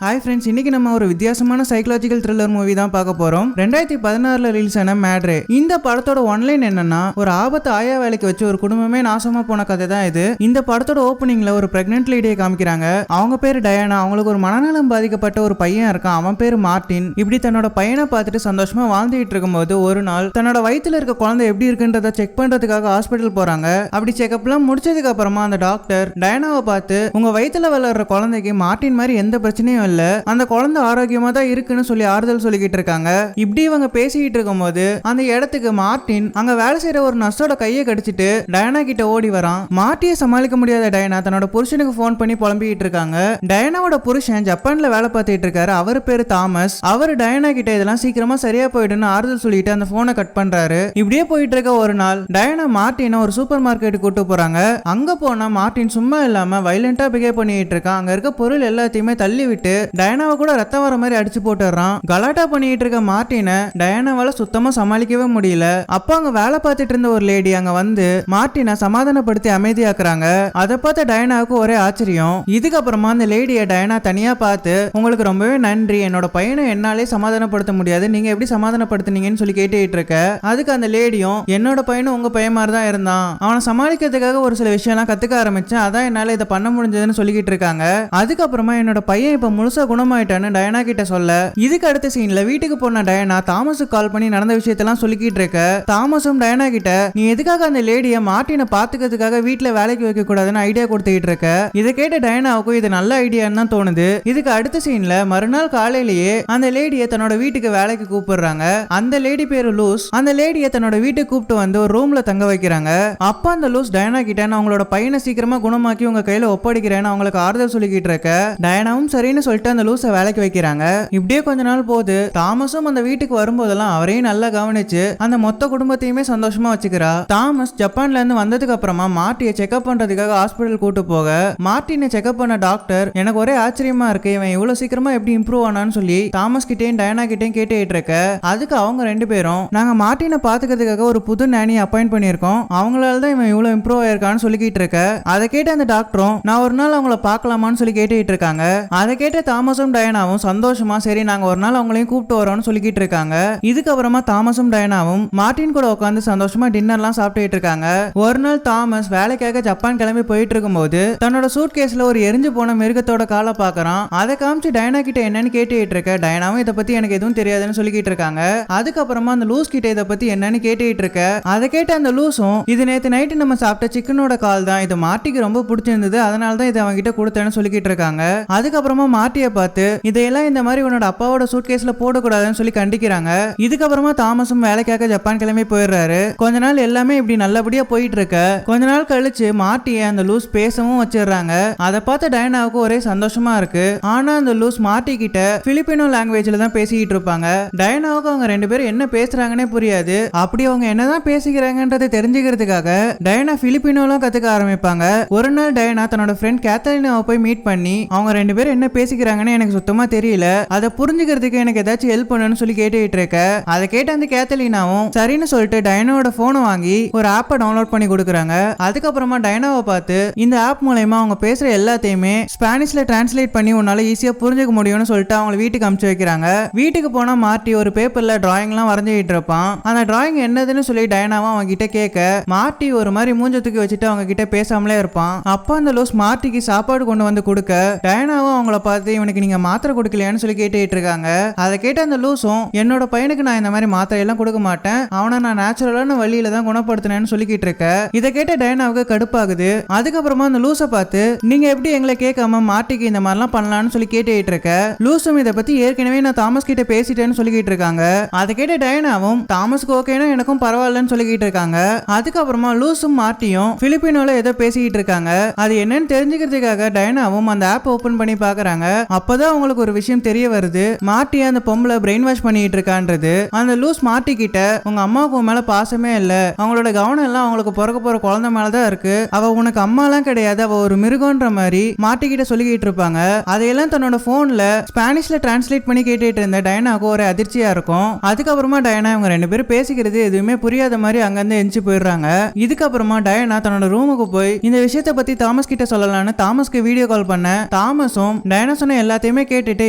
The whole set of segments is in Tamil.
ஹாய் ஃப்ரெண்ட்ஸ், இன்னைக்கு நம்ம ஒரு வித்தியாசமான சைக்காலஜிக்கல் த்ரில்லர் மூவி தான் பார்க்க போறோம். 2016 ரிலீஸ் ஆன மேட்ரே. இந்த படத்தோட ஒன்லைன் என்னன்னா, ஒரு ஆபத்து ஆயா வேலைக்கு வச்சு ஒரு குடும்பமே நாசமா போன கதை தான் இது. இந்த படத்தோட ஓப்பனிங்ல ஒரு பிரெக்னன்ட் லேடியை காமிக்கிறாங்க. அவங்க பேரு டயானா. அவங்களுக்கு ஒரு மனநலம் பாதிக்கப்பட்ட ஒரு பையன் இருக்கான். அவன் பேரு மார்டின். இப்படி தன்னோட பையனை பார்த்துட்டு சந்தோஷமா வாழ்ந்துட்டு இருக்கும்போது ஒரு நாள் தன்னோட வயித்துல இருக்க குழந்தை எப்படி இருக்குன்றத செக் பண்றதுக்காக ஹாஸ்பிட்டல் போறாங்க. அப்படி செக்அப்லாம் முடிச்சதுக்கு அப்புறமா அந்த டாக்டர் டயானாவை பார்த்து, உங்க வயித்துல வளர்ற குழந்தைக்கு மார்டின் மாதிரி எந்த பிரச்சனையும் இல்ல, அந்த குழந்தை ஆரோக்கியமா தான் இருக்குன்னு சொல்லி ஆறுதல் சொல்லிக்கிட்டு இருக்காங்க. இப்படி இவங்க பேசிக்கிட்டு இருக்கும்போது அந்த இடத்துக்கு மார்டின் அங்க வேலை செய்யற ஒரு நர்ஸோட கையை கடிச்சிட்டு டயானா கிட்ட ஓடி வரான். மார்ட்டியை சமாளிக்க முடியாத டயானா தன்னோட புருஷனுக்கு போன் பண்ணி புலம்பிக்கிட்டு இருக்காங்க. டயானாவோட புருஷன் ஜப்பான்ல வேலை பார்த்துட்டு இருக்காரு. அவர் பேரு தாமஸ். அவர் டயானா கிட்ட இதெல்லாம் சீக்கிரமா சரியா போயிடுன்னு ஆறுதல் சொல்லிட்டு அந்த போனை கட் பண்றாரு. இப்படியே போயிட்டு இருக்க ஒரு நாள் டயானா மார்ட்டினை ஒரு சூப்பர் மார்க்கெட் கூட்டு போறாங்க. அங்க போனா மார்ட்டின் சும்மா இல்லாம வயலண்டா பிஹேவ் பண்ணிட்டு இருக்கான். அங்க இருக்க பொருள் எல்லாத்தையுமே தள்ளி விட்டு டயானாவை கூட ரத்தம் வர மாதிரி அடிச்சு போட்டுறான். கலாட்டா பண்ணிட்டு இருக்க மார்ட்டினை டயானாவால சுத்தமா சமாளிக்கவே முடியல. அப்ப அங்க வேலை பார்த்துட்டு இருந்த ஒரு லேடி அங்க வந்து மார்ட்டினை சமாதானப்படுத்தி அமைதியாக்குறாங்க. அதை பார்த்த டயானாவுக்கு ஒரே ஆச்சரியம். இதுக்கப்புறமா அந்த லேடியை டயானா தனியா பார்த்து, உங்களுக்கு ரொம்பவே நன்றி, என்னோட பையனை என்னாலே சமாதானப்படுத்த முடியாது, நீங்க எப்படி சமாதானப்படுத்தினீங்கன்னு சொல்லி கேட்டுட்டு இருக்க. அதுக்கு அந்த லேடியும், என்னோட பையனும் உங்க பையன் மாதிரி தான் இருந்தான், அவனை சமாளிக்கிறதுக்காக ஒரு சில விஷயம்லாம் கத்துக்க ஆரம்பிச்சேன், அதான் என்னால இதை பண்ண முடிஞ்சதுன்னு சொல்லிக்கிட்டு இருக்காங்க. அதுக்கப்புறமா என்னோட பையன் இப்ப முழுசா குணமாயிட்டான்னு டயானா கிட்ட சொல்ல, இதுக்கு அடுத்த சீன்ல வீட்டுக்கு போன டயானா தாமஸுக்கு கால் பண்ணி நடந்த விஷயத்தெல்லாம் சொல்லிக்கிட்டு இருக்க. தாமஸும் டயானா கிட்ட, நீ எதுக்காக அந்த லேடியை மார்ட்டினை பாத்துக்கிறதுக்காக வீட்டுல வேலைக்கு வைக்க கூடாதுன்னு ஐடியா கொடுத்துக்கிட்டு இருக்க. இதை கேட்ட டயானாவுக்கும் இது நல்ல ஐடியான்னு தான் தோணுது. இதுக்கு அடுத்த சீன்ல மறுநாள் காலையிலேயே அந்த லேடியை தன்னோட வீட்டுக்கு வேலைக்கு கூப்பிடுறாங்க. அந்த லேடி பேரு லூஸ். அந்த லேடியை தன்னோட வீட்டுக்கு கூப்பிட்டு வந்து ஒரு ரூம்ல தங்க வைக்கிறாங்க. அப்ப அந்த லூஸ் டயானா கிட்ட, நான் அவங்களோட பையனை சீக்கிரமா குணமாக்கி உங்க கையில ஒப்படைக்கிறேன்னு அவங்களுக்கு ஆறுதல் சொல்லிக்கிட்டு இருக்க. டயானாவும் சரின்னு சொல்லிட்டு அந்த லூஸை வேலைக்கு வைக்கிறாங்க. இப்படியே கொஞ்ச நாள் போது தாமஸும் அந்த வீட்டுக்கு வரும்போதெல்லாம் அவரையும் நல்லா கவனிச்சு அந்த மொத்த குடும்பத்தையுமே சந்தோஷமா வச்சுக்கிறா. தாமஸ் ஜப்பான்ல இருந்து வந்ததுக்கு அப்புறமா மார்ட்டியை செக்அப் பண்றதுக்காக ஹாஸ்பிட்டல் கூட்டு போக, மார்ட்டினை செக்அப் பண்ண டாக்டர், எனக்கு ஒரே ஆச்சரியமா இருக்கு, இவன் இவ்வளவு சீக்கிரமா எப்படி இம்ப்ரூவ் ஆனான்னு சொல்லி தாமஸ் கிட்டேயும் டயானா கிட்டேயும் கேட்டுட்டு இருக்க. அதுக்கு அவங்க ரெண்டு பேரும், நாங்க மார்ட்டினை பாத்துக்கிறதுக்காக ஒரு புது நானி அப்பாயிண்ட் பண்ணியிருக்கோம், அவங்களால தான் இவன் இவ்வளவு இம்ப்ரூவ் ஆயிருக்கான்னு சொல்லிக்கிட்டு இருக்க. அதை கேட்ட அந்த டாக்டரும், நான் ஒரு நாள் அவங்கள பார்க்கலாமான்னு சொல்லி கேட்டுட்டு இருக்காங்க. அதை கேட்ட தாமஸும் டயானாவும் சந்தோஷமா, சரி நாங்க ஒரு நாள் அவங்களையும் கூப்பிட்டு வரோம்னு சொல்லிக்கிட்டு இருக்காங்க. இதுக்கப்புறமா தாமஸும் டயானாவும் மார்ட்டின் கூட உட்காந்து சந்தோஷமா டின்னர்லாம் சாப்பிட்டுட்டு இருக்காங்க. ஒரு நாள் தாமஸ் வேலைக்காக ஜப்பான் கிளம்பி போயிட்டு இருக்கும்போது தன்னோட சூட் கேஸ்ல ஒரு எரிஞ்சு போன மிருகத்தோட காலை பாக்குறான். அதை காமிச்சு டயானா கிட்ட என்னன்னு கேட்டுட்டு இருக்க. டயானாவும் இதை பத்தி எனக்கு எதுவும் தெரியாதுன்னு சொல்லிக்கிட்டு இருக்காங்க. அதுக்கப்புறமா அந்த லூஸ் கிட்ட இதை பத்தி என்னன்னு கேட்டுட்டு இருக்க. அதை கேட்ட அந்த லூஸும், இது நேத்து நைட்டு நம்ம சாப்பிட்ட சிக்கனோட கால் தான், இது மார்ட்டிக்கு ரொம்ப பிடிச்சிருந்தது, அதனால தான் இதை அவங்க கிட்ட கொடுத்தேன்னு சொல்லிக்கிட்டு இருக்காங்க. அதுக்கப்புறமா மார்ட்டியை பார்த்து, இதையெல்லாம் இந்த மாதிரி உன்னோட அப்பாவோட சூட்கேஸ்ல போடக்கூடாதுன்னு சொல்லி கண்டிக்கிறாங்க. இதுக்கப்புறமா தாமஸும் வேலைக்காக ஜப்பான் கிளம்பி போயிடுறாரு. கொஞ்ச நாள் எல்லாமே இப்படி நல்லபடியா போயிட்டு இருக்க. கொஞ்ச நாள் கழிச்சு மார்ட்டியை அந்த லூஸ் பேசவும் வச்சிடுறாங்க. அதை பார்த்த டயானாவுக்கு ஒரே சந்தோஷமா இருக்கு. ஆனா அந்த லூஸ் மார்ட்டி கிட்ட பிலிப்பினோ லாங்குவேஜ்ல தான் பேசிக்கிட்டு இருப்பாங்க. டயானாவுக்கு அவங்க ரெண்டு பேரும் என்ன பேசுறாங்கன்னே புரியாது. அப்படி அவங்க என்னதான் பேசிக்கிறாங்கன்றதை தெரிஞ்சுக்கிறதுக்காக டயானா பிலிப்பினோலாம் கத்துக்க ஆரம்பிப்பாங்க. ஒரு நாள் டயானா தன்னோட ஃப்ரெண்ட் கேத்தரினாவை போய் மீட் பண்ணி, அவங்க ரெண்டு பேரும் என்ன பேசிக்கிறாங்கன்னு எனக்கு சுத்தமா தெரியல, அதை புரிஞ்சுக்கிறதுக்கு எனக்கு ஏதாச்சும் ஹெல்ப் பண்ணணும்னு சொல்லி கேட்டுட்டு இருக்க. அதை கேட்ட அந்த கேத்தலினாவும் சரின்னு சொல்லிட்டு டயானாவோட போனை வாங்கி ஒரு ஆப்பை டவுன்லோட் பண்ணி கொடுக்குறாங்க. அதுக்கப்புறமா டயானாவை பார்த்து, இந்த ஆப் மூலமா அவங்க பேசுற எல்லாத்தையுமே ஸ்பானிஷ்ல டிரான்ஸ்லேட் பண்ணி உன்னால ஈஸியா புரிஞ்சுக்க முடியும்னு சொல்லிட்டு அவங்க வீட்டுக்கு அனுப்பிச்சு வைக்கிறாங்க. வீட்டுக்கு போனா மார்ட்டி ஒரு பேப்பர்ல டிராயிங்லாம் வரைஞ்சிட்டு இருப்பான். அந்த டிராயிங் என்னதுன்னு சொல்லி டயானாவும் அவங்க கிட்ட கேட்க, மார்ட்டி ஒரு மாதிரி மூஞ்ச தூக்கி வச்சுட்டு அவங்க கிட்ட பேசாமலே இருப்பான். அப்ப அந்த லூஸ் மார்ட்டிக்கு சாப்பாடு கொண்டு வந்து கொடுக்க, டயானாவும் அவங்கள பார்த்து, இவனுக்கு நீங்க மாத்திரை கொடுக்கலையான்னு சொல்லி கேட்டுட்டு இருக்காங்க. அதை கேட்ட அந்த லூஸும், என்னோட பையனுக்கு நான் இந்த மாதிரி மாத்திரை எல்லாம் கொடுக்க மாட்டேன், அவனை நான் நேச்சுரலான வழியில தான் குணப்படுத்தினேன்னு சொல்லிக்கிட்டு இருக்க. இதை கேட்ட டயானாவுக்கு கடுப்பாகுது. அதுக்கப்புறமா அந்த லூஸை பார்த்து, நீங்க எப்படி எங்களை கேட்காம மார்ட்டிக்கு இந்த மாதிரிலாம் பண்ணலாம்னு சொல்லி கேட்டுட்டு இருக்க. லூஸும் இதை பத்தி ஏற்கனவே நான் தாமஸ் கிட்ட பேசிட்டேன்னு சொல்லிக்கிட்டு இருக்காங்க. அதை கேட்ட டயானாவும், தாமஸ்க்கு ஓகேனா எனக்கும் பரவாயில்லன்னு சொல்லிக்கிட்டு இருக்காங்க. அதுக்கப்புறமா லூஸும் மார்ட்டியும் பிலிப்பினோல ஏதோ பேசிக்கிட்டு இருக்காங்க. அது என்னன்னு தெரிஞ்சுக்கிறதுக்காக டயானாவும் அந்த ஆப் ஓபன் பண்ணி பாக்குறாங்க. அப்பதான் அவங்களுக்கு ஒரு விஷயம் தெரிய வருது, மார்ட்டி அந்த பொம்பளை பிரெயின் வாஷ் பண்ணிட்டு இருக்கான்றது. அந்த லூஸ் மார்ட்டி கிட்ட, உங்க அம்மாவுக்கு மேல பாசமே இல்ல, அவங்களோட கவனம் எல்லாம் அவங்களுக்கு பிறக்க போற குழந்தை மேலதான் இருக்கு, அவ உனக்கு அம்மாலாம் கிடையாது, அவ ஒரு மிருகன்ற மாதிரி மார்ட்டி கிட்ட சொல்லிக்கிட்டு இருப்பாங்க. அதையெல்லாம் தன்னோட போன்ல ஸ்பானிஷ்ல டிரான்ஸ்லேட் பண்ணி கேட்டுட்டு இருந்த டயானாவுக்கு ஒரு அதிர்ச்சியா இருக்கும். அதுக்கப்புறமா டயானா இவங்க ரெண்டு பேரும் பேசிக்கிறது எதுவுமே புரியாத மாதிரி அங்கிருந்து எஞ்சி போயிடுறாங்க. இதுக்கப்புறமா டயானா தன்னோட ரூமுக்கு போய் இந்த விஷயத்தை பத்தி தாமஸ் கிட்ட சொல்லலாம்னு தாமஸ்க்கு வீடியோ கால் பண்ண, தாமஸும் டயானா சொன்ன எல்லாத்தையுமே கேட்டுட்டு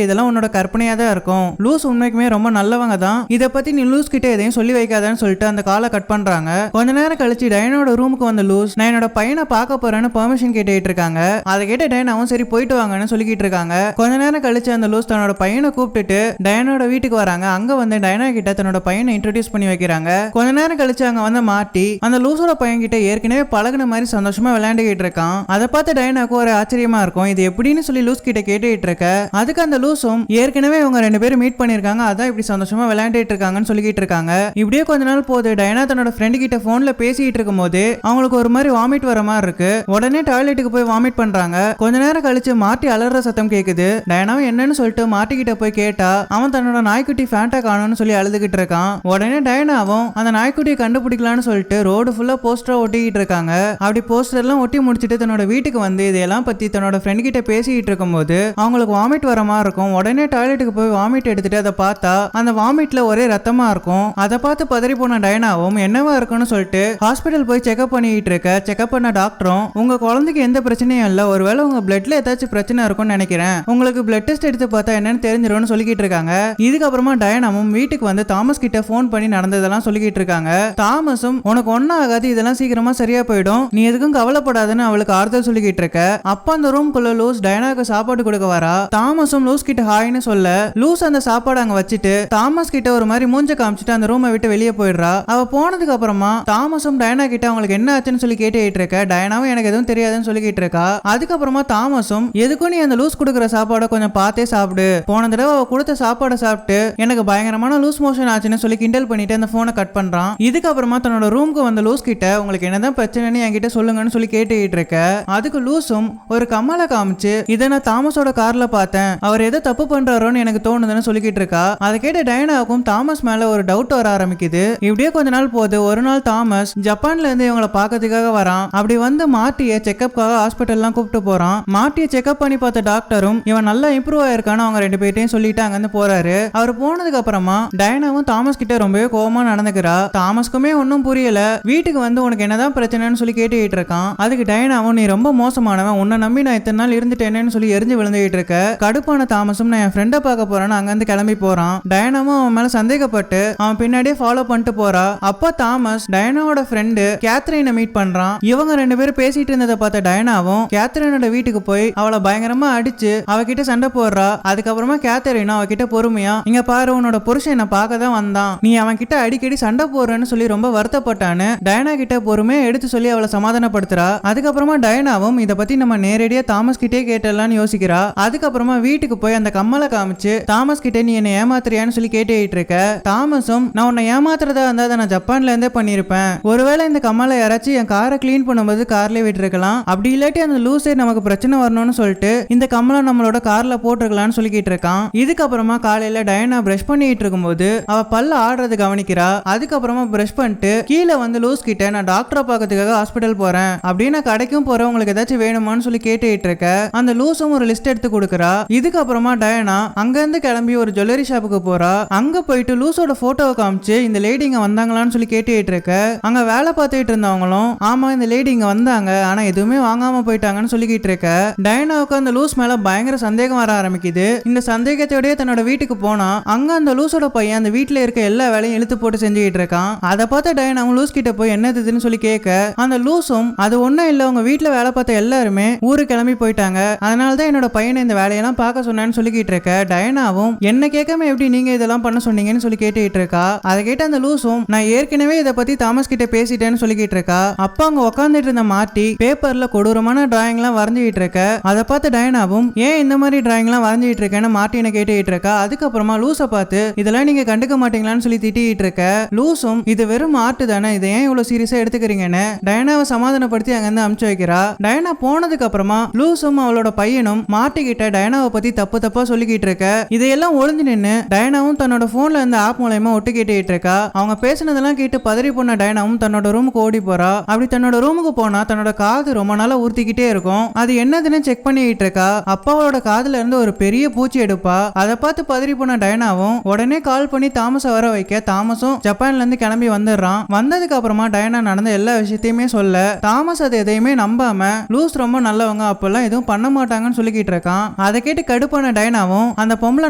இதெல்லாம் உன்னோட கற்பனையா தான் இருக்கும், லூஸ் உண்மைக்குமே ரொம்ப நல்லவங்க தான், இதை பத்தி நீ லூஸ் கிட்ட எதையும் சொல்லி வைக்காதன்னு சொல்லிட்டு அந்த காலை கட் பண்றாங்க. கொஞ்ச நேரம் கழிச்சு டயனோட ரூமுக்கு வந்த லூஸ் நான் என்னோட பையனை பார்க்க போறேன்னு பெர்மிஷன் கேட்டுட்டு இருக்காங்க. அதை கேட்ட டயனாவும் சரி போயிட்டு வாங்கன்னு சொல்லிக்கிட்டு இருக்காங்க. கொஞ்ச நேரம் கழிச்சு அந்த லூஸ் தன்னோட பையனை கூப்பிட்டுட்டு டயனோட வீட்டுக்கு வராங்க. அங்க வந்து டயனா கிட்ட தன்னோட பையனை இன்ட்ரோடியூஸ் பண்ணி வைக்கிறாங்க. கொஞ்ச நேரம் கழிச்சு அங்க வந்து மாட்டி அந்த லூஸோட பையன் கிட்ட ஏற்கனவே பழகுன மாதிரி சந்தோஷமா விளையாண்டுகிட்டு இருக்கான். அதை பார்த்து டயனாக்கு ஒரு ஆச்சரியமா இருக்கும். இது எப்படின்னு சொல்லி லூஸ் கிட்ட கேட்டுட்டு இருக்க அதுக்கு அந்த லூஸும் ஏற்கனவே இவங்க ரெண்டு பேரும் மீட் பண்ணிருக்காங்க, அதான் இப்படி சந்தோஷமா விளையாண்டுட்டு இருக்காங்கன்னு சொல்லிக்கிட்டு இருக்காங்க. இப்படியே கொஞ்ச நாள் போது டயனா தன்னோட ஃப்ரெண்டு கிட்ட போன்ல பேசிட்டு இருக்கும் போது அவங்களுக்கு ஒரு மாதிரி வாமிட் வர மாதிரி இருக்கு. உடனே டாய்லெட்டுக்கு போய் வாமிட் பண்றாங்க. கொஞ்ச நேரம் கழிச்சு மாட்டி அலற சத்தம் கேக்குது. டயனாவும் என்னன்னு சொல்லிட்டு மாட்டி கிட்ட போய் கேட்டா அவன் தன்னோட நாய்க்குட்டி ஃபேண்டா காணும்னு சொல்லி அழுதுகிட்டு இருக்கான். உடனே டயனாவும் அந்த நாய்க்குட்டியை கண்டுபிடிக்கலாம்னு சொல்லிட்டு ரோடு ஃபுல்லா போஸ்டரா ஒட்டிக்கிட்டு இருக்காங்க. அப்படி போஸ்டர் எல்லாம் ஒட்டி முடிச்சுட்டு தன்னோட வீட்டுக்கு வந்து இதெல்லாம் பத்தி தன்னோட ஃப்ரெண்ட் கிட்ட பேசிட்டு இருக்கும் போது அவங்களுக்கு வாமிட் வர மாதிரி இருக்கும். உடனே டாய்லெட்டுக்கு போய் வாமிட் எடுத்துட்டு அதை பார்த்தா அந்த வாமிட்ல ஒரே ரத்தமா இருக்கும். அதை பார்த்து பதறி போன டயனாவும் என்னவா இருக்குன்னு சொல்லிட்டு ஹாஸ்பிட்டல் போய் செக்அப் பண்ணிட்டு இருக்க. செக்அப் பண்ண டாக்டரும் உங்க குழந்தைக்கு எந்த பிரச்சனையும் இல்ல, ஒருவேளை உங்க பிளட்ல ஏதாச்சும் பிரச்சனை இருக்கும்னு நினைக்கிறேன், உங்களுக்கு பிளட் டெஸ்ட் எடுத்து பார்த்தா என்னன்னு தெரிஞ்சிரும்னு சொல்லிக்கிட்டு இருக்காங்க. இதுக்கப்புறமா டயனாவும் வீட்டுக்கு வந்து தாமஸ் கிட்ட போன் பண்ணி நடந்ததெல்லாம் சொல்லிக்கிட்டு இருக்காங்க. தாமஸும் உனக்கு ஒன்னும் ஆகாது, இதெல்லாம் சீக்கிரமா சரியா போயிடும், நீ எதுக்கும் கவலைப்படாதுன்னு அவளுக்கு ஆறுதல் சொல்லிக்கிட்டு இருக்க. அப்ப அந்த ரூம்குள்ள லூஸ் டயனாக்கு சாப்பாடு கொடுக்க வரா. தாமஸும் லூஸ் கிட்ட ஹாய்னு சொல்ல லூஸ் அந்த சாப்பாடு அங்க வச்சுட்டு தாமஸ் கிட்ட ஒரு மாதிரி மூஞ்ச காமிச்சிட்டு அந்த ரூமை விட்டு வெளியே போயிடுறா. அவ போனதுக்கு அப்புறமா தாமஸும் டயனா கிட்ட அவங்களுக்கு என்ன ஆச்சுன்னு சொல்லி கேட்டுட்டு இருக்க. டயனாவும் எனக்கு எதுவும் தெரியாதுன்னு சொல்லிக்கிட்டு இருக்கா. அதுக்கப்புறமா தாமஸும் எதுக்கும் நீ அந்த லூஸ் கொடுக்குற சாப்பாடை கொஞ்சம் பார்த்தே சாப்பிடு, போன தடவை அவ கொடுத்த சாப்பாடை சாப்பிட்டு எனக்கு பயங்கரமான லூஸ் மோஷன் ஆச்சுன்னு சொல்லி கிண்டல் பண்ணிட்டு அந்த போனை கட் பண்றான். இதுக்கப்புறமா தன்னோட ரூமுக்கு வந்த லூஸ் கிட்ட உங்களுக்கு என்னதான் பிரச்சனைன்னு என்கிட்ட சொல்லுங்கன்னு சொல்லி கேட்டுக்கிட்டு இருக்க. அதுக்கு லூஸும் ஒரு கம்மலை காமிச்சு இதை நான் தாமஸோட கார்ல பார்த்தேன், அவர் ஏதோ தப்பு பண்றாரோன்னு எனக்கு தோணுதுன்னு சொல்லிக்கிட்டு இருக்கா. அதை கேட்ட டயனாவுக்கும் தாமஸ் மேல ஒரு டவுட் வர ஆரம்பிக்குது. இப்படியே கொஞ்ச நாள் போது ஒரு நாள் தாமஸ் ஜப்பான்ல இருந்து இவங்களை பார்க்கறதுக்காக வரான். அப்படி வந்து மாட்டிய செக்அப்காக ஹாஸ்பிட்டல்லாம் கூப்பிட்டு போறான். மாட்டிய செக்அப் பண்ணி பார்த்த டாக்டரும் இவன் நல்லா இம்ப்ரூவ் ஆயிருக்கான்னு அவங்க ரெண்டு பேர்ட்டையும் சொல்லிட்டு அங்கிருந்து போறாரு. அவர் போனதுக்கு அப்புறமா டயனாவும் தாமஸ் கிட்ட ரொம்பவே கோவமா நடந்துக்கிறா. தாமஸ்க்குமே ஒன்னும் புரியல. வீட்டுக்கு வந்து உனக்கு என்னதான் பிரச்சனைன்னு சொல்லி கேட்டுக்கிட்டு இருக்கான். அதுக்கு டயனாவும் நீ ரொம்ப மோசமானவன், உன்னை நம்பி நான் இத்தனை நாள் இருந்துட்டேன்னு சொல்லி எரிஞ்சு விழுந்துகிட்டு இருக்க. கடுப்பான தாமஸும் நான் என் ஃப்ரெண்டை பார்க்க போறேன்னு அங்கிருந்து கிளம்பி போறான். டயனாவும் அவன் மேல சந்தேகப்பட்டு அவன் பின்னாடியே ஃபாலோ பண்ணிட்டு போறா. அப்ப தாமஸ் டயனாவோட ஃப்ரெண்டு கேத்ரினை மீட் பண்றான். இவங்க ரெண்டு பேரும் பேசிட்டு இருந்ததை பார்த்த டயனாவும் கேத்ரினோட வீட்டுக்கு போய் அவளை பயங்கரமா அடிச்சு அவகிட்ட சண்டை போடுறா. அதுக்கப்புறமா கேத்ரினும் அவகிட்ட பொறுமையா இங்க பாரு உன்னோட புருஷன் என்ன பார்க்க தான் வந்தான், நீ அவன் கிட்ட அடிக்கடி சண்டை போடுறேன்னு சொல்லி ரொம்ப வருத்தப்பட்டான்னு டயனா கிட்ட பொறுமையா எடுத்து சொல்லி அவளை சமாதானப்படுத்துறா. அதுக்கப்புறமா டயனாவும் இதை பத்தி நம்ம நேரடியா தாமஸ் கிட்டே கேட்டலாம்னு யோசிக்கிறா. அதுக்கப்புறமா வீட்டுக்கு போய் அந்த கம்மலை காமிச்சு தாமஸ் கிட்ட நீ என்ன ஏமாத்துறியான்னு சொல்லி கேட்டுட்டு இருக்க. தாமஸும் நான் உன்னை ஏமாத்துறதா இருந்தா நான் ஜப்பான்ல இருந்தே பண்ணிருப்பேன், ஒருவேளை இந்த கம்மலை யாராச்சும் என் காரை கிளீன் பண்ணும்போது கார்லயே விட்டுருக்கலாம், அப்படி இல்லாட்டி அந்த லூசே நமக்கு பிரச்சனை வரணும்னு சொல்லிட்டு இந்த கம்மலை நம்மளோட கார்ல போட்டுருக்கலாம்னு சொல்லிக்கிட்டு இருக்கான். இதுக்கப்புறமா காலையில டயனா பிரஷ் பண்ணிட்டு இருக்கும்போது அவ பல்ல ஆடுறது கவனிக்கிறா. அதுக்கப்புறமா பிரஷ் பண்ணிட்டு கீழே வந்து லூஸ் கிட்ட நான் டாக்டரை பார்க்கறதுக்காக ஹாஸ்பிட்டல் போறேன் அப்படின்னு கடைக்கும் போறேன், உங்களுக்கு ஏதாச்சும் வேணுமான்னு சொல்லி கேட்டுட்டு இருக்க. அந்த லூஸும் ஒரு லிஸ்ட் எடுத்து கொடுக்குறா. இதுக்கப்புறமா டயனா அங்க இருந்து கிளம்பி ஒரு ஜுவல்லரி ஷாப்புக்கு போறா. அங்க போயிட்டு லூஸோட போட்டோவை காமிச்சு இந்த லேடி இங்க வந்தாங்களான்னு சொல்லி கேட்டுட்டு இருக்க. அங்க வேலை பார்த்துட்டு இருந்தவங்களும் ஆமா இந்த லேடி இங்க வந்தாங்க ஆனா எதுவுமே வாங்காம போயிட்டாங்கன்னு சொல்லிக்கிட்டு இருக்க. டயனாவுக்கு அந்த லூஸ் மேல பயங்கர சந்தேகம் வர ஆரம்பிக்குது. இந்த சந்தேகத்தோடய தன்னோட வீட்டுக்கு போனா அங்க அந்த லூஸோட பையன் அந்த வீட்டுல இருக்க எல்லா வேலையும் இழுத்து போட்டு செஞ்சுக்கிட்டு இருக்கான். அதை பார்த்த டயனாவும் லூஸ் கிட்ட போய் என்னதுன்னு சொல்லி கேட்க அந்த லூஸும் அது ஒன்னும் இல்ல, உங்க வீட்டுல வேலை பார்த்த எல்லாருமே ஊருக்கு கிளம்பி போயிட்டாங்க, அதனாலதான் என்னோட பையனை இந்த வேலையெல்லாம் பார்க்க சொன்னேன்னு சொல்லிக்கிட்டு இருக்க. டயனாவும் என்ன கேட்காம எப்படி நீங்க இதெல்லாம் பண்ண சொன்னீங்கன்னு சொல்லி கேட்டுக்கிட்டு இருக்கா. அதை கேட்ட அந்த லூஸும் நான் ஏற்கனவே இதை பத்தி தாமஸ் கிட்ட பேசிட்டேன்னு சொல்லிக்கிட்டு இருக்கா. அப்ப அங்க உட்காந்துட்டு இருந்த மாட்டி பேப்பர்ல கொடூரமான டிராயிங் எல்லாம் வரைஞ்சிட்டு இருக்க. அதை பார்த்து டயனாவும் ஏன் இந்த மாதிரி டிராயிங் எல்லாம் வரைஞ்சிட்டு இருக்கேன்னு மாட்டினை கேட்டுக்கிட்டு இருக்கா. அதுக்கப்புறமா லூஸை பார்த்து இதெல்லாம் நீங்க கண்டுக்க மாட்டீங்களான்னு சொல்லி திட்டிட்டு இருக்க. லூஸும் இது வெறும் ஆர்ட் தானே, இதை ஏன் இவ்வளவு சீரியஸா எடுத்துக்கிறீங்கன்னு டயனாவை சமாதானப்படுத்தி அங்க இருந்து அனுப்பிச்சு வைக்கிறா. டயனா போனதுக்கு அப்புறமா லூஸும் அவளோட பையனும் மாட்டிக்கிட்ட டயனாவை பத்தி தப்பு தப்பா சொல்லிக்கிட்டு இருக்க. இதையெல்லாம் ஒளிஞ்சு நின்று டயனாவும் தன்னோட போன்ல இருந்த ஆப் மூலமா ஒட்டு கேட்டுட்டு இருக்கா. அவங்க பேசினதெல்லாம் கேட்டு பதறி போன டயனாவும் தன்னோட ரூமுக்கு ஓடி போறா. அப்படி தன்னோட ரூமுக்கு போனா தன்னோட காது ரொம்ப நாளா ஊர்த்திக்கிட்டே இருக்கும். அது என்னதுன்னு செக் பண்ணிட்டு இருக்கா. அப்பா அவளோட காதுல இருந்து ஒரு பெரிய பூச்சி எடுப்பா. அதை பார்த்து பதறி போன டயனாவும் உடனே கால் பண்ணி தாமஸை வர வைக்க தாமஸும் ஜப்பான்ல இருந்து கிளம்பி வந்துடுறான். வந்ததுக்கு அப்புறமா டயனா நடந்த எல்லா விஷயத்தையுமே சொல்ல தாமஸ் அது எதையுமே நம்பாம லூஸ் ரொம்ப நல்லவங்க அப்பெல்லாம் எதுவும் பண்ண மாட்டாங்கன்னு சொல்லிக்கிட்டு இருக்கான். அதை கேட்டு கடுப்பான டயனாவும் அந்த பொம்பளை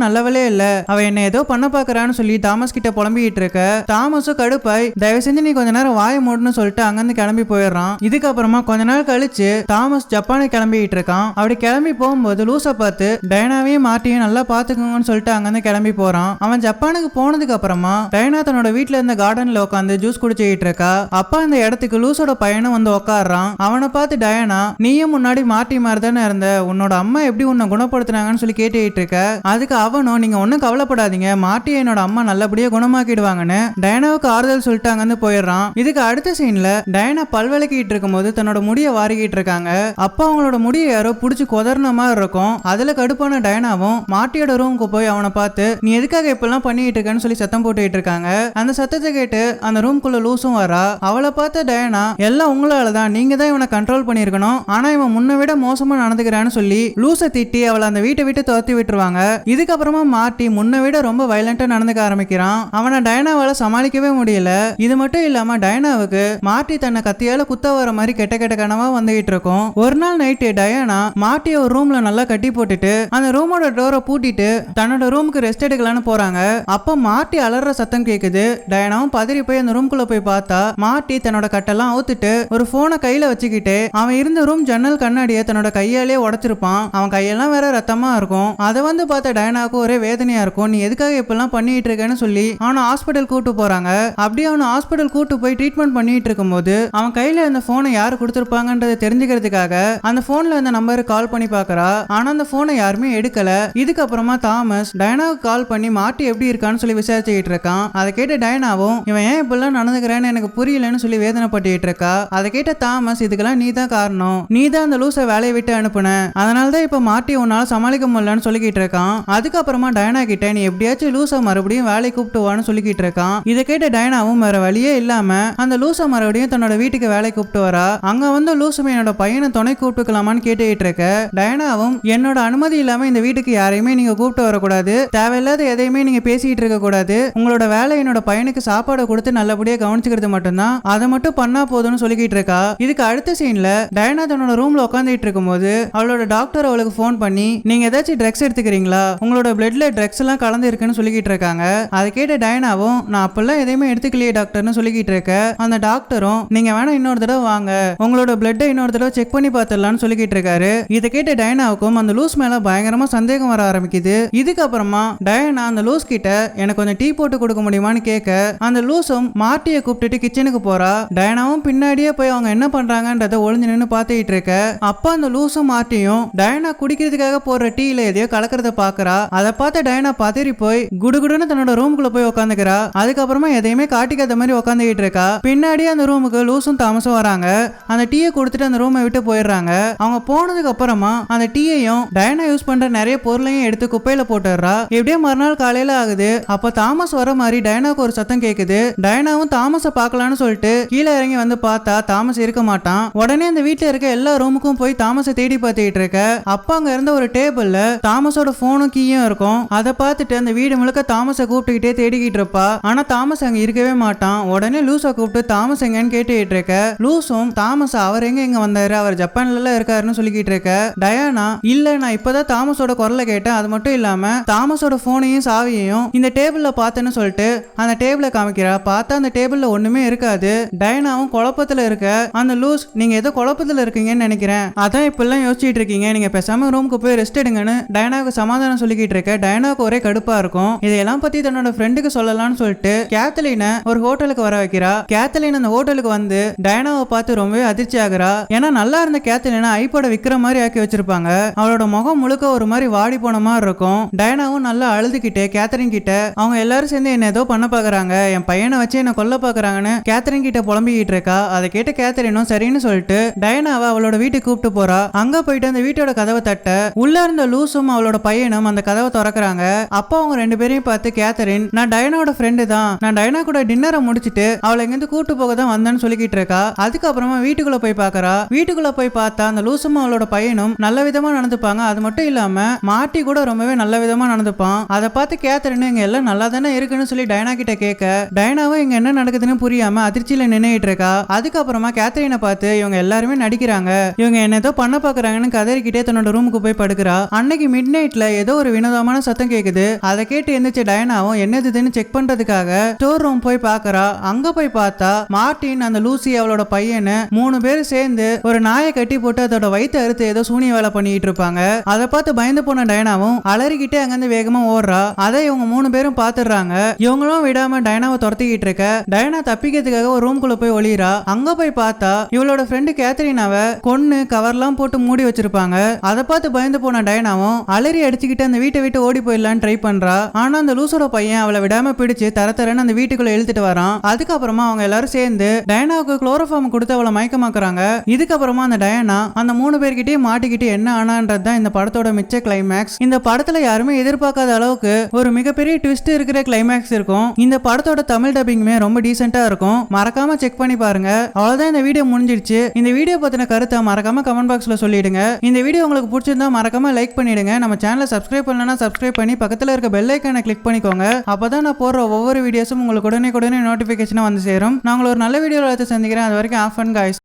நல்லவளே இல்ல, அவ என்ன ஏதோ பண்ண பாக்குறான்னு சொல்லி தாமஸ் கிட்ட புலம்பிட்டு இருக்க தாமஸும் கடுப்பாய் தயவு செஞ்சு நீ கொஞ்ச நேரம் வாய மூடுன்னு சொல்லிட்டு அங்கிருந்து கிளம்பி போயிடுறான். இதுக்கப்புறமா கொஞ்ச நாள் கழிச்சு தாமஸ் ஜப்பானை கிளம்பிட்டு இருக்கான். அப்படி கிளம்பி போகும்போது லூசை பார்த்து டயனாவையும் மார்ட்டியும் நல்லா பாத்துக்கோங்கன்னு சொல்லிட்டு அங்கிருந்து கிளம்பி போறான். அவன் ஜப்பானுக்கு போனதுக்கு அப்புறமா டயனா தன்னோட வீட்டுல இருந்த கார்டன்ல உட்காந்து ஜூஸ் குடிச்சிட்டு இருக்கா. அப்பா இந்த இடத்துக்கு லூசோட பையனும் வந்து உட்காடுறான். அவனை பார்த்து டயனா நீயும் முன்னாடி மார்ட்டி மாதிரி தானே இருந்த, உன்னோட அம்மா எப்படி உன்னை குணப்படுத்தினாங்கன்னு சொல்லி கேட்டுட்டு இருக்க. அதுக்கு அவனும் நீங்க ஒன்னும் கவலைப்படாதீங்க, மார்ட்டி என்னோட அம்மா நல்லபடியா குணமாக்கிடுவாங்கன்னு டயனாவுக்கு ஆறுதல் சொல்லிட்டு அங்கிருந்து போயிடுறான். இதுக்கு அடுத்த சீன்ல டயனா பல்வளைக்கிட்டு இருக்கும் போது தன்னோட முடிய வாரிக்கிட்டு இருக்காங்க. அப்ப அவங்களோட முடிய யாரோ புடிச்சு கொதர்ன மாதிரி இருக்கும். அதுல கடுப்பான டயனாவும் மார்ட்டியோட ரூமுக்கு போய் அவனை பார்த்து நீ எதுக்காக இப்பெல்லாம் பண்ணிட்டு இருக்கன்னு சொல்லி சத்தம் போட்டுட்டு இருக்காங்க. அந்த சத்தத்தை கேட்டு அந்த ரூம்குள்ள லூசும் வரா. அவளை பார்த்த டயனா எல்லாம் உங்களாலதான், நீங்க தான் இவனை கண்ட்ரோல் பண்ணிருக்கணும், ஆனா இவன் முன்ன விட மோசமா நடந்துக்கிறான்னு சொல்லி லூசை திட்டி அவளை அந்த வீட்டை விட்டு துரத்தி விட்டுருவாங்க. இதுக்கப்புறமா மார்ட்டி முன்ன விட ரொம்ப வயலண்டா நடந்துக்க ஆரம்பிக்கிறான். அவனை டயனாவால சமாளிக்கவே முடியல. இது மட்டும் இல்லாம டயனாவுக்கு மார்ட்டி தன்னை கத்தியால குத்த வர மாதிரி கெட்ட கெட்ட கனவா வந்துகிட்டு இருக்கும். ஒரு நாள் நைட்டு டயனா மார்ட்டிய ஒரு ரூம்ல நல்லா கட்டி போட்டுட்டு அந்த ரூமோட டோரை பூட்டிட்டு தன்னோட ரூமுக்கு ரெஸ்ட் எடுக்கலான்னு போறாங்க. அப்ப மார்ட்டி அலற சத்தம் கேக்குது. டயனாவும் பதறி போய் அந்த ரூம்குள்ள போய் பார்த்தா மார்ட்டி தன்னோட கட்டெல்லாம் அவுத்துட்டு ஒரு போனை கையில வச்சுக்கிட்டு அவன் இருந்த ரூம் ஜன்னல் கண்ணாடியை தன்னோட கையாலே உடைச்சிருப்பான். அவன் கையெல்லாம் வேற ரத்தமா இருக்கும். அதை வந்து பார்த்த டயனாவுக்கு ஒரே வேதனையா இருக்கும். நீ எதுக்காக இப்பெல்லாம் பண்ணிட்டு இருக்கேன்னு சொல்லி அவனை ஹாஸ்பிட்டல் கூட்டு போறாங்க. அப்படியே அவனை ஹாஸ்பிட்டல் கூட்டு போய் ட்ரீட்மெண்ட் பண்ணிட்டு இருக்கும்போது அவன் கையில இருந்த போனை யாரு கொடுத்திருப்பாங்கன்றதை தெரிஞ்சுக்கிறதுக்காக அந்த போன்ல இருந்த நம்பருக்கு கால் பண்ணி பாக்குறா. ஆனா அந்த போனை யாருமே எடுக்கல. இதுக்கப்புறமா தாமஸ் டயனாவுக்கு கால் பண்ணி மார்ட்டி எப்படி இருக்கான்னு சொல்லி விசாரிச்சுட்டு இருக்கான். அதை கேட்ட டயனாவும் இவன் ஏன் இப்பெல்லாம் நடந்துக்கிறேன்னு எனக்கு புரியலன்னு சொல்லி வேதனைப்பட்டு இருக்கா. அதை கேட்ட தாமஸ் இதுக்கெல்லாம் நீ தான் காரணம், நீ தான் அந்த லூசை வேலையை விட்டு அனுப்புன, அதனாலதான் இப்ப மார்ட்டி உன்னால சமாளிக்க முடியலன்னு சொல்லிக்கிட்டு இருக்கான். அதுக்கப்புறமா டயனா கிட்ட நீ எப்படியாச்சும் லூசை மறுபடியும் வேலை கூப்பிட்டு வான்னு சொல்லிக்கிட்டு இருக்கான். இதை கேட்ட டயனாவும் வேற வழியே இல்லாம அந்த லூசை மறுபடியும் தன்னோட வீட்டுக்கு வேலை கூப்பிட்டு வரா. அங்க வந்து லூசுமே என்னோட பையனை துணை கூப்பிட்டுக்கலாமான்னு கேட்டுக்கிட்டு இருக்க. டயனாவும் என்னோட அனுமதி இல்லாம இந்த வீட்டுக்கு யாரையுமே நீங்க கூப்பிட்டு வரக்கூடாது, தேவையில்லாத எதையுமே நீங்க பேசிட்டு இருக்க கூடாது, உங்களோட வேலை என்னோட பையனுக்கு சாப்பாடு கொடுத்து நல்லபடியா கவனிச்சுக்கிறது மட்டும்தான், அதை மட்டும் பண்ணா போதும்னு சொல்லிக்கிட்டு இருக்கா. இதுக்கு அடுத்த சீன்ல டயனா தன்னோட ரூம்ல உட்காந்துட்டு இருக்கும் போது அவளோட டாக்டர் அவளுக்கு போன் பண்ணி நீங்க ஏதாச்சும் ட்ரக்ஸ் எடுத்துக்கிறீங்களா, உங்களோட பிளட்ல ட்ரக்ஸ் எல்லாம் கலந்து இருக்குன்னு சொல்லிக்கிட்டு இருக்காங்க. அதை கேட்ட டயனாவும் நான் அப்பெல்லாம் எதையுமே எடுத்துக்கலையே டாக்டர்னு சொல்லிக்கிட்டு இருக்க. அந்த டாக்டரும் நீங்க வேணா இன்னொரு தடவை வாங்க, உங்களோட பிளட்டை இன்னொரு தடவை செக் பண்ணி பார்த்துடலாம்னு சொல்லிக்கிட்டு இருக்காரு. இதை கேட்ட டயனாவுக்கும் அந்த லூஸ் மேல பயங்கரமா சந்தேகம் வர ஆரம்பிக்குது. இதுக்கப்புறமா டயனா அந்த லூஸ் கிட்ட எனக்கு கொஞ்சம் டீ போட்டு கொடுக்க முடியுமான்னு கேட்க அந்த லூஸும் மார்ட்டியை கூப்பிட்டுட்டு கிச்சனுக்கு போறா. டயனாவும் பின்னாடியே போய் அவங்க என்ன பண்றாங்கன்றத ஒளிஞ்சு நின்று பார்த்துட்டு இருக்க. அப்ப அந்த லூஸும் மார்ட்டியும் டயனா குடிக்கிறதுக்காக போற டீல எதையோ கலக்கிறத பாக்குறா. அதை பார்த்த டயனா பதறி போய் குடுகுடுன்னு தன்னோட ரூமுக்குள்ள போய் உட்காந்துக்கிறா. அதுக்கப்புறமா எதையுமே காட்டிக்காத மாதிரி உட்காந்துக்கிட்டு இருக்கா. பின்னாடியே அந்த ரூமுக்கு லூஸும் தாமஸும் வராங்க. அந்த டீயை கொடுத்துட்டு அந்த ரூமை விட்டு போயிடுறாங்க. அவங்க போனதுக்கு அப்புறமா அந்த டீயையும் டயனா யூஸ் பண்ற நிறைய பொருளையும் எடுத்து குப்பையில போட்டுறா. எப்படியே மறுநாள் காலையில ஆகுது. அப்ப தாமஸ் வர மாதிரி டயனாக்கு ஒரு சத்தம் கேக்குது. டயனாவும் தாமஸை பார்க்கலான்னு சொல்லிட்டு கீழே இறங்கி வந்து பார்த்தா தாமஸ் இருக்க மாட்டான். உடனே அந்த வீட்டுல இருக்க எல்லா ரூமுக்கும் போய் தாமஸை தேடி பார்த்துட்டு இருக்க. அப்ப அங்க இருந்த ஒரு டேபிள்ல தாமஸோட போனும் கீயும் இருக்கும். அதை பார்த்துட்டு அந்த வீடு முழுக்க தாமஸை கூப்பிட்டுக்கிட்டே தேடிக்கிட்டு இருப்பா. ஆனா தாமஸ் அங்க இருக்கவே மாட்டான். உடனே லூஸை கூப்பிட்டு தாமஸ் எங்கன்னு கேட்டுக்கிட்டு இருக்க. லூஸும் தாமஸ் அவர் எங்க வந்தாரு, அவர் ஜப்பான்ல எல்லாம் இருக்காருன்னு சொல்லிக்கிட்டு இருக்க. டயானா இல்ல நான் இப்பதான் தாமஸோட குரலை கேட்டேன், அது மட்டும் இல்லாம தாமஸோட போனையும் சாவியையும் இந்த டேபிள்ல பார்த்தேன்னு சொல்லிட்டு அந்த டேபிளை காமிக்கிறா. பார்த்தா அந்த டேபிள்ல ஒண்ணுமே இருக்காது. டயனாவும் குழப்பத்துல இருக்க. அந்த லூஸ் நீங்க ஏதோ குழப்பத்துல இருக்கீங்கன்னு நினைக்கிறேன், அதான் இப்பெல்லாம் யோசிச்சுட்டு இருக்கீங்க, நீங்க பேசாம ரூமுக்கு போய் ரெஸ்ட் எடுங்கன்னு டயனாவுக்கு சமாதானம் சொல்லிக்கிட்டு இருக்க. டயனாவுக்கு ஒரே கடுப்பா இருக்கும். இதையெல்லாம் பத்தி தன்னோட ஃப்ரெண்டுக்கு சொல்லலாம்னு சொல்லிட்டு கேத்தலினை ஒரு ஹோட்டலுக்கு வர வைக்கிறா. கேத்தலின் அந்த ஹோட்டலுக்கு வந்து டயனாவை பார்த்து ரொம்பவே அதிர்ச்சி ஆகுறா. ஏன்னா நல்லா இருந்த கேத்தலினை ஐபோட விக்கிற மாதிரி ஆக்கி வச்சிருப்பாங்க. அவளோட முகம் முழுக்க ஒரு மாதிரி வாடி போன மாதிரி இருக்கும். டயனாவும் நல்லா அழுதுகிட்டே கேத்தரின் கிட்ட அவங்க எல்லாரும் சேர்ந்து என்ன ஏதோ பண்ண பாக்குறாங்க, என் பையனை வச்சு என்ன கொல்ல பாக்குறாங்கன்னு கேத்தரின் கிட்ட புலம்பிக்கிட்டு இருக்கா. அதை கேட்ட கேத்தரினும் சரின்னு சொல்லிட்டு டயனாவை அவளோட வீட்டுக்கு கூப்பிட்டு போறா. அங்க போயிட்டு அந்த வீட்டோட கதவை தட்ட உள்ள இருந்த லூஸும் அவளோட பையனும் அந்த கதவை திறக்கிறாங்க. அப்ப அவங்க ரெண்டு பேரையும் பார்த்து கேத்தரின் நான் டயனாவோட ஃப்ரெண்டு தான், நான் டயனா கூட டின்னரை முடிச்சிட்டு அவளை எங்கிருந்து கூட்டு போக தான் வந்தேன்னு சொல்லிக்கிட்டு இருக்கா. அதுக்கப்புறமா வீட்டுக்குள்ள போய் பாக்குறா. வீட்டுக்குள்ள போய் பார்த்தா அந்த லூசும் அவளோட பையனும் நல்ல விதமா நடந்துப்பாங்க. அது மட்டும் இல்லாம மார்ட்டி கூட ரொம்பவே நல்ல விதமா நடந்துப்பான். அதை பார்த்து கேத்தரின் இங்க எல்லாம் நல்லா தானே இருக்குன்னு சொல்லி டயனா கிட்ட கேட்க டயனாவும் இங்க என்ன நடக்குதுன்னு புரியாம அதிர்ச்சியில நின்னுட்டு இருக்கா. அதுக்கப்புறமா கேத்தரினை பார்த்து இவங்க எல்லாருமே நடிக்கிறாங்க, இவங்க என்ன ஏதோ பண்ண பாக்குறாங்கன்னு கதறிக்கிட்டே தன்னோட ரூமுக்கு போய் படுக்கிறா. அன்னைக்கு மிட் நைட்ல ஏதோ ஒரு வினோதமான சத்தம் கேக்குது. அதை கேட்டு எந்திரிச்ச டயனாவும் என்னதுன்னு செக் பண்றதுக்காக ஸ்டோர் ரூம் போய் பாக்குறா. அங்க போய் பார்த்தா மார்ட்டின், அந்த லூசி, அவளோட பையனு 3 பேர் சேர்ந்து ஒரு நாயை கட்டி போட்டு அதோட வயிற்று அறுத்து ஏதோ சூனிய வேலை பண்ணிட்டு இருப்பாங்க. அதை பார்த்து பயந்து போன டயனாவும் அலறிக்கிட்டே அங்கிருந்து வேகமா ஓடுறா. அதை இவங்க 3 பேரும் பாத்துறாங்க. இவங்களும் விடாம டயனாவை துரத்திக்கிட்டு இருக்க டயனா தப்பிக்கிறதுக்காக ஒரு ரூம்குள்ள போய் ஒளிரா. அங்க போய் பார்த்தா இவளோட ஃப்ரெண்டு கேத்தரினாவை கொன்னு கவர்லாம் போட்டு மூடி வச்சிருப்பாங்க. அதை பார்த்து பயந்து போன டயனாவும் அலறி அடிச்சுக்கிட்டு அந்த வீட்டை விட்டு ஓடி போயிடலான்னு ட்ரை பண்றா. ஆனா அந்த லூசோட பையன் அவளை விடாம பிடிச்சு தரன்னு அந்த வீட்டுக்குள்ள இழுத்துட்டு வரான். அதுக்கப்புறமா அவங்க எல்லாரும் சேர்ந்து டயனாவுக்கு குளோரோஃபார்ம் கொடுத்து அவளை மயக்கமாக்குறாங்க. இதுக்கப்புறமா அந்த டயனா அந்த 3 பேர்கிட்டயே மாட்டிக்கிட்டு என்ன ஆனான்றதுதான் இந்த படத்தோட மிச்ச கிளைமேக்ஸ். இந்த படத்துல யாருமே எதிர்பார்க்காத அளவுக்கு ஒரு மிகப்பெரிய ட்விஸ்ட் இருக்கிற கிளைமேக்ஸ் இருக்கும். இந்த படத்தோட தமிழ் டப்பிங்குமே ரொம்ப டீசென்ட்டா இருக்கும். மறக்காம செக் பண்ணி பாருங்க. அவ்வளவுதான், இந்த வீடியோ முடிஞ்சிடுச்சு. இந்த வீடியோ பத்தின கருத்தை மறக்காம கமெண்ட் பாக்ஸ்ல சொல்லிடுங்க. இந்த வீடியோ உங்களுக்கு பிடிச்சிருந்தா மறக்காம லைக் பண்ணிடுங்க. நம்ம சேனலை சப்ஸ்கிரைப் பண்ணலன்னா சப்ஸ்கிரைப் பண்ணி பக்கத்துல இருக்க பெல் ஐகானை கிளிக் பண்ணிக்கோங்க. அப்பதான் நான் போடுற ஒவ்வொரு வீடியோஸும் உங்களுக்கு உடனே நோட்டிபிகேஷனா வந்து சேரும். நான் உங்களை ஒரு நல்ல வீடியோல சந்திக்கிறேன். அது வரைக்கும் ஆஃப் அண்ட் காய்ஸ்.